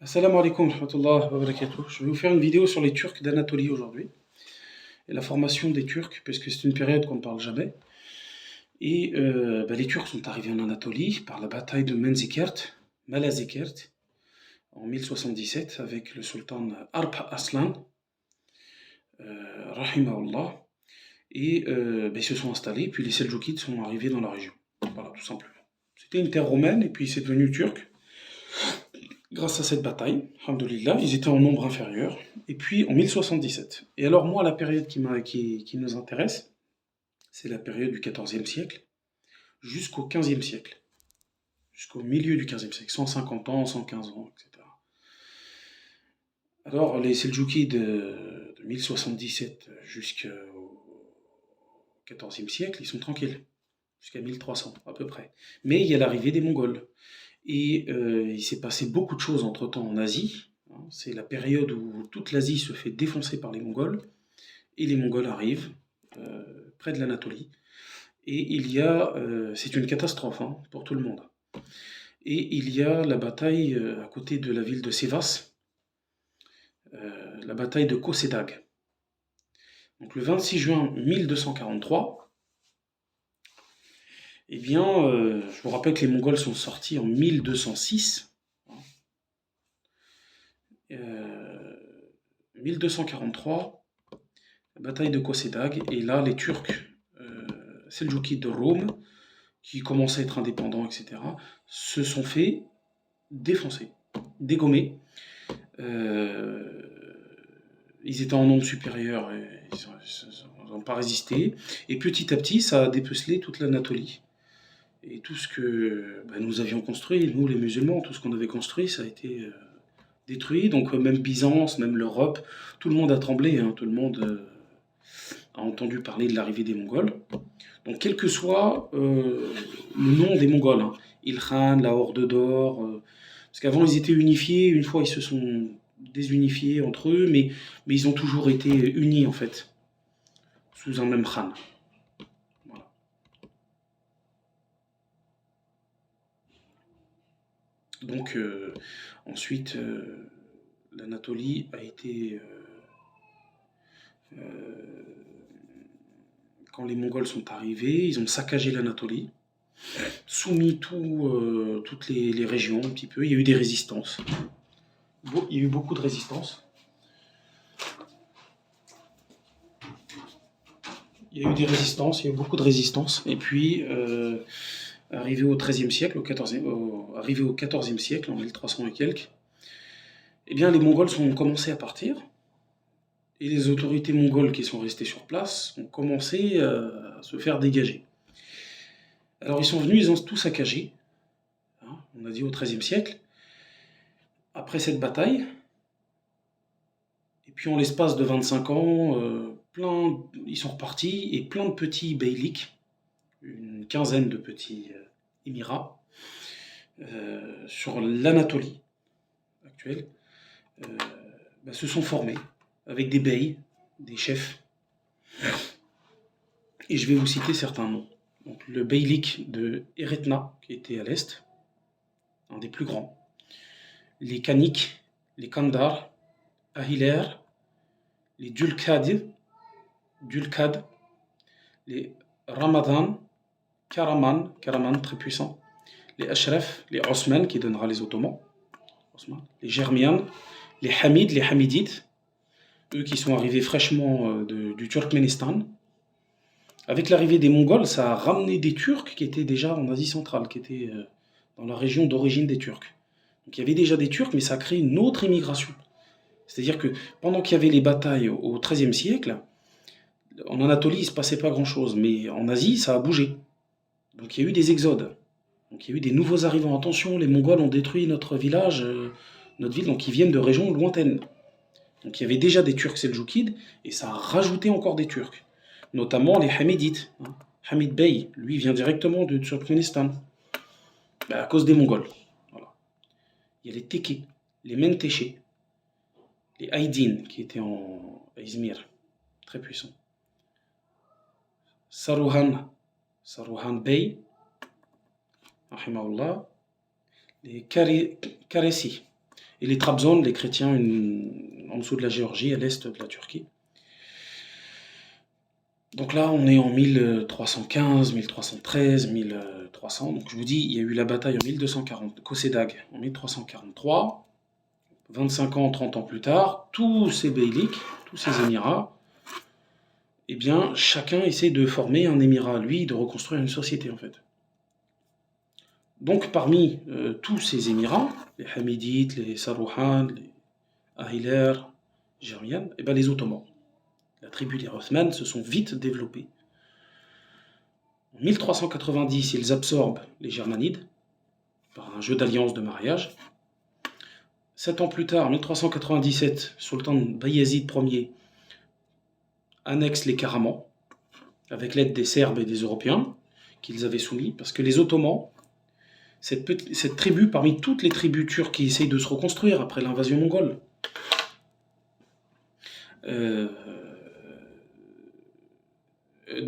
Assalamu alaikum wa rahmatullah wa barakatuh. Je vais vous faire une vidéo sur les Turcs d'Anatolie aujourd'hui et la formation des Turcs, puisque c'est une période qu'on ne parle jamais. Et les Turcs sont arrivés en Anatolie par la bataille de Malazikert, en 1077 avec le sultan Alp Arslan, rahimahullah, et ils se sont installés, puis les Seldjoukides sont arrivés dans la région. Voilà, tout simplement. C'était une terre romaine, et puis c'est devenu turc. Grâce à cette bataille, alhamdoulilah, ils étaient en nombre inférieur, et puis en 1077. Et alors moi, la période qui nous intéresse, c'est la période du XIVe siècle jusqu'au XVe siècle, jusqu'au milieu du XVe siècle, 150 ans, 115 ans, etc. Alors les Seldjoukides de 1077 jusqu'au XIVe siècle, ils sont tranquilles, jusqu'à 1300 à peu près. Mais il y a l'arrivée des Mongols. Et il s'est passé beaucoup de choses entre-temps en Asie. C'est la période où toute l'Asie se fait défoncer par les Mongols. Et les Mongols arrivent près de l'Anatolie. Et c'est une catastrophe pour tout le monde. Et il y a la bataille à côté de la ville de Sivas, la bataille de Kosedag. Donc le 26 juin 1243, eh bien, je vous rappelle que les Mongols sont sortis en 1206. 1243, la bataille de Kosedag, et là les Turcs Seldjoukides de Rome, qui commençaient à être indépendants, etc., se sont fait défoncer, dégommer. Ils étaient en nombre supérieur, et ils n'ont pas résisté, et petit à petit ça a dépecelé toute l'Anatolie. Et tout ce que nous avions construit, nous les musulmans, tout ce qu'on avait construit, ça a été détruit. Donc même Byzance, même l'Europe, tout le monde a tremblé, tout le monde a entendu parler de l'arrivée des Mongols. Donc quel que soit le nom des Mongols, Ilkhan, la Horde d'Or, parce qu'avant ils étaient unifiés, une fois ils se sont désunifiés entre eux, mais ils ont toujours été unis en fait, sous un même Khan. Voilà. Donc ensuite, l'Anatolie a été, quand les Mongols sont arrivés, ils ont saccagé l'Anatolie, soumis toutes les régions un petit peu. Il y a eu des résistances. Il y a eu beaucoup de résistances. Il y a eu des résistances, il y a eu beaucoup de résistances. Et puis, arrivé au XIIIe siècle, arrivé au XIVe siècle, en 1300 et quelques, eh bien, les Mongols ont commencé à partir. Et les autorités mongoles qui sont restées sur place ont commencé à se faire dégager. Alors ils sont venus, ils ont tout saccagé, on a dit au XIIIe siècle, après cette bataille, et puis en l'espace de 25 ans, ils sont repartis, et plein de petits beyliks, une quinzaine de petits émirats, sur l'Anatolie actuelle, se sont formés, avec des beys, des chefs. Et je vais vous citer certains noms. Donc, le beylik de Eretna, qui était à l'est, un des plus grands. Les Kaniks, les Kandar, Ahiler, les Dulkad, les Ramadan, Karaman très puissant, les Ashraf, les Osman, qui donnera les Ottomans, les Germian, les Hamid, les Hamidites, eux qui sont arrivés fraîchement du Turkménistan. Avec l'arrivée des Mongols, ça a ramené des Turcs qui étaient déjà en Asie centrale, qui étaient dans la région d'origine des Turcs. Donc il y avait déjà des Turcs, mais ça a créé une autre immigration. C'est-à-dire que pendant qu'il y avait les batailles au XIIIe siècle, en Anatolie, il ne se passait pas grand-chose, mais en Asie, ça a bougé. Donc il y a eu des exodes. Donc il y a eu des nouveaux arrivants. Attention, les Mongols ont détruit notre village, notre ville, donc ils viennent de régions lointaines. Donc il y avait déjà des Turcs seldjoukides, et ça a rajouté encore des Turcs. Notamment les Hamidites. Hamid Bey, lui, vient directement du Turkménistan, à cause des Mongols. Voilà. Il y a les Teke, les Menteche, les Aydin, qui étaient en Izmir, très puissants. Saruhan Bey, rahimahullah, les Karesi. et les Trabzon, les chrétiens en dessous de la Géorgie, à l'est de la Turquie. Donc là, on est en 1315, 1313, 1300. Donc je vous dis, il y a eu la bataille en 1240, Kosedag en 1343. 25 ans, 30 ans plus tard, tous ces beyliks, tous ces émirats, eh bien, chacun essaie de former un émirat à lui, de reconstruire une société en fait. Donc parmi tous ces émirats, les Hamidites, les Sarouhan, les Ahiler, Germian, eh bien les Ottomans, la tribu des Othmans se sont vite développés. En 1390, ils absorbent les Germanides par un jeu d'alliance de mariage. 7 ans plus tard, en 1397, Sultan Bayezid Ier annexe les Karamans, avec l'aide des Serbes et des Européens qu'ils avaient soumis, parce que les Ottomans, cette tribu, parmi toutes les tribus turques qui essayent de se reconstruire après l'invasion mongole, ne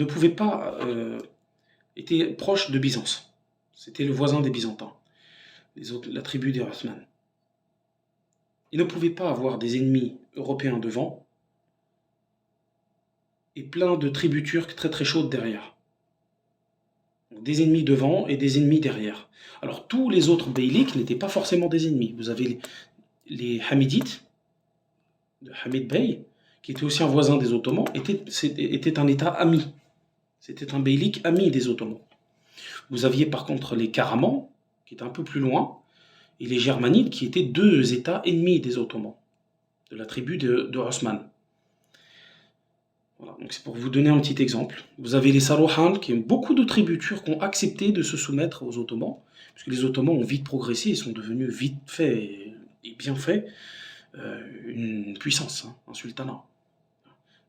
pouvait pas était proche de Byzance. C'était le voisin des Byzantins, la tribu des Othmans. Ils ne pouvaient pas avoir des ennemis européens devant et plein de tribus turques très très chaudes derrière. Donc, des ennemis devant et des ennemis derrière. Alors tous les autres beyliks n'étaient pas forcément des ennemis. Vous avez les Hamidites, de Hamid Bey, qui était aussi un voisin des Ottomans, était un État ami. C'était un beylik ami des Ottomans. Vous aviez par contre les Karamans, qui étaient un peu plus loin, et les Germanides, qui étaient deux États ennemis des Ottomans, de la tribu de Osman. Voilà, donc c'est pour vous donner un petit exemple. Vous avez les Sarouhan, qui ont beaucoup de tribus turques ont accepté de se soumettre aux Ottomans, puisque les Ottomans ont vite progressé et sont devenus vite fait et bien fait une puissance, hein, un sultanat.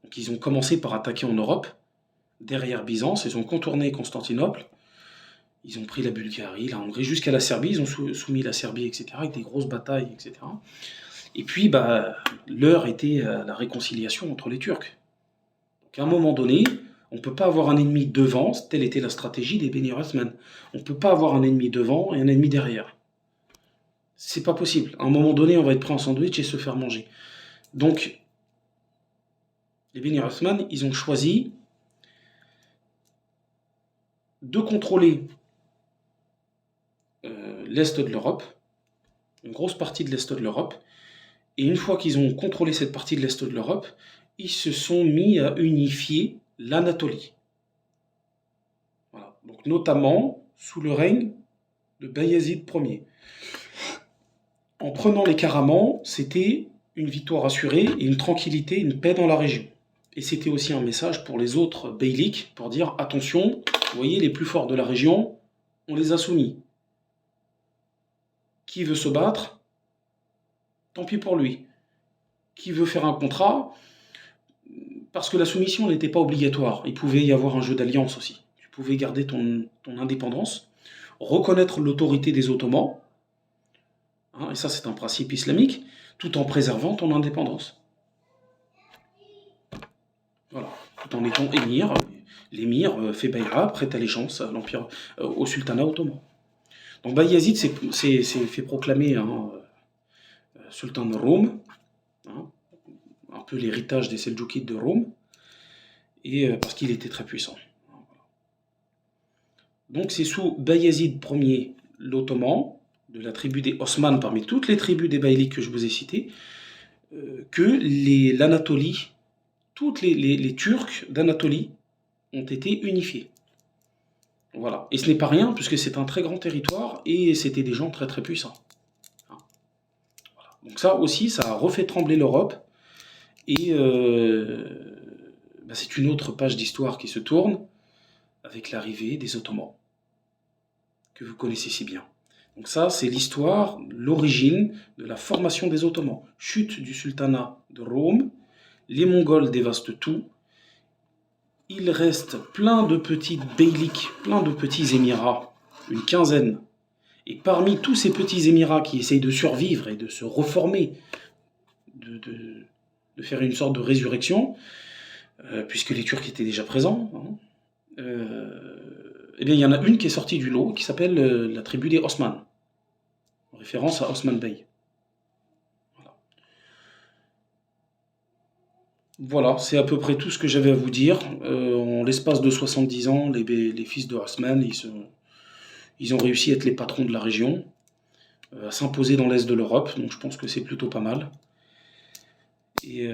Donc ils ont commencé par attaquer en Europe, derrière Byzance, ils ont contourné Constantinople, ils ont pris la Bulgarie, la Hongrie, jusqu'à la Serbie, ils ont soumis la Serbie, etc., avec des grosses batailles, etc. Et puis, l'heure était la réconciliation entre les Turcs. Donc à un moment donné, on ne peut pas avoir un ennemi devant, telle était la stratégie des Beni Othman. On ne peut pas avoir un ennemi devant et un ennemi derrière. C'est pas possible. À un moment donné, on va être pris en sandwich et se faire manger. Donc, les Beni Othman, ils ont choisi de contrôler l'Est de l'Europe, une grosse partie de l'Est de l'Europe, et une fois qu'ils ont contrôlé cette partie de l'Est de l'Europe, ils se sont mis à unifier l'Anatolie. Voilà. Donc, notamment sous le règne de Bayezid Ier. En prenant les Karamans, c'était une victoire assurée et une tranquillité, une paix dans la région. Et c'était aussi un message pour les autres beyliks, pour dire attention, vous voyez, les plus forts de la région, on les a soumis. Qui veut se battre? Tant pis pour lui. Qui veut faire un contrat? Parce que la soumission n'était pas obligatoire. Il pouvait y avoir un jeu d'alliance aussi. Tu pouvais garder ton indépendance, reconnaître l'autorité des Ottomans, hein, et ça c'est un principe islamique, tout en préservant ton indépendance. Voilà, tout en étant émir, l'émir fait bayra, prête allégeance à l'empire, au sultanat ottoman. Donc Bayezid s'est fait proclamer sultan de Rome, hein, un peu l'héritage des Seldjoukides de Rome, et parce qu'il était très puissant. Donc c'est sous Bayezid Ier l'Ottoman, de la tribu des Osmanes, parmi toutes les tribus des Beyliks que je vous ai citées, que l'Anatolie, toutes les Turcs d'Anatolie ont été unifiés. Voilà. Et ce n'est pas rien, puisque c'est un très grand territoire, et c'était des gens très très puissants. Voilà. Donc ça aussi, ça a refait trembler l'Europe, et c'est une autre page d'histoire qui se tourne, avec l'arrivée des Ottomans, que vous connaissez si bien. Donc ça, c'est l'histoire, l'origine de la formation des Ottomans. Chute du sultanat de Rome, les Mongols dévastent tout, il reste plein de petites beyliks, plein de petits émirats, une quinzaine. Et parmi tous ces petits émirats qui essayent de survivre et de se reformer, de faire une sorte de résurrection, puisque les Turcs étaient déjà présents, hein, eh bien, il y en a une qui est sortie du lot, qui s'appelle la tribu des Osman, en référence à Osman Bey. Voilà, c'est à peu près tout ce que j'avais à vous dire. En l'espace de 70 ans, les fils de Osman, ils ont réussi à être les patrons de la région, à s'imposer dans l'est de l'Europe, donc je pense que c'est plutôt pas mal. Et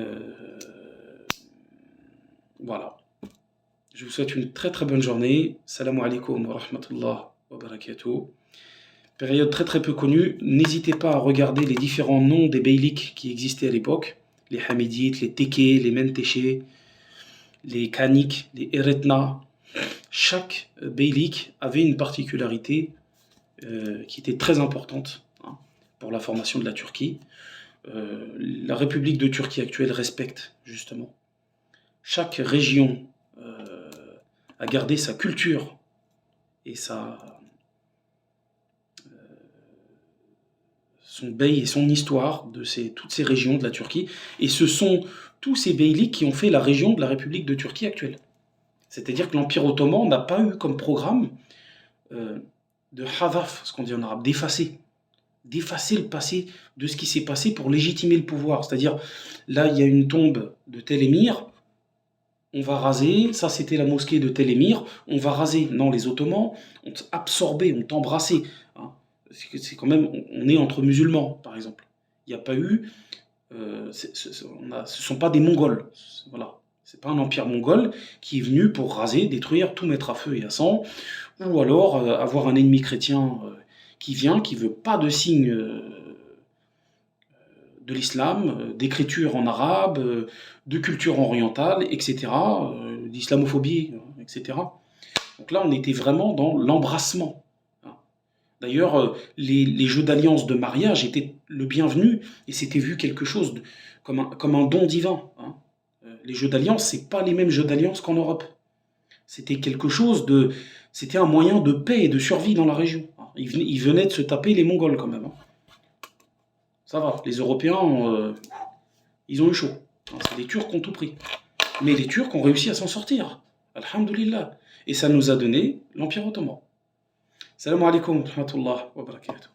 voilà. Je vous souhaite une très très bonne journée. Salam alaikum wa rahmatullah wa barakatuh. Période très très peu connue. N'hésitez pas à regarder les différents noms des beyliks qui existaient à l'époque. Les Hamidites, les Tékés, les Mentéchés, les Kaniks, les Eretna. Chaque beylik avait une particularité qui était très importante, hein, pour la formation de la Turquie. La République de Turquie actuelle respecte justement. Chaque région a gardé sa culture et son bey et son histoire de toutes ces régions de la Turquie. Et ce sont tous ces beyliks qui ont fait la région de la République de Turquie actuelle. C'est-à-dire que l'Empire ottoman n'a pas eu comme programme de hadaf, ce qu'on dit en arabe, d'effacer le passé de ce qui s'est passé pour légitimer le pouvoir. C'est-à-dire, là, il y a une tombe de tel émir, on va raser, ça c'était la mosquée de tel émir, on va raser. Non, les Ottomans ont absorbé, ont embrassé, hein. C'est quand même, on est entre musulmans, par exemple. Il n'y a pas eu, ce ne sont pas des Mongols, voilà. C'est pas un empire mongol qui est venu pour raser, détruire, tout mettre à feu et à sang, ou alors avoir un ennemi chrétien qui vient, qui veut pas de signe de l'islam, d'écriture en arabe, de culture orientale, etc., d'islamophobie, etc. Donc là, on était vraiment dans l'embrassement, hein. D'ailleurs, les jeux d'alliance de mariage étaient le bienvenu et c'était vu quelque chose comme un don divin, hein. Les jeux d'alliance, c'est pas les mêmes jeux d'alliance qu'en Europe. C'était quelque chose de, c'était un moyen de paix et de survie dans la région, hein. Ils venaient de se taper les Mongols quand même, hein. Ça va, les Européens, ils ont eu chaud, hein. C'est les Turcs qui ont tout pris. Mais les Turcs ont réussi à s'en sortir. Alhamdulillah. Et ça nous a donné l'Empire ottoman. Salam alaikum wa rahmatullah wa barakatuh.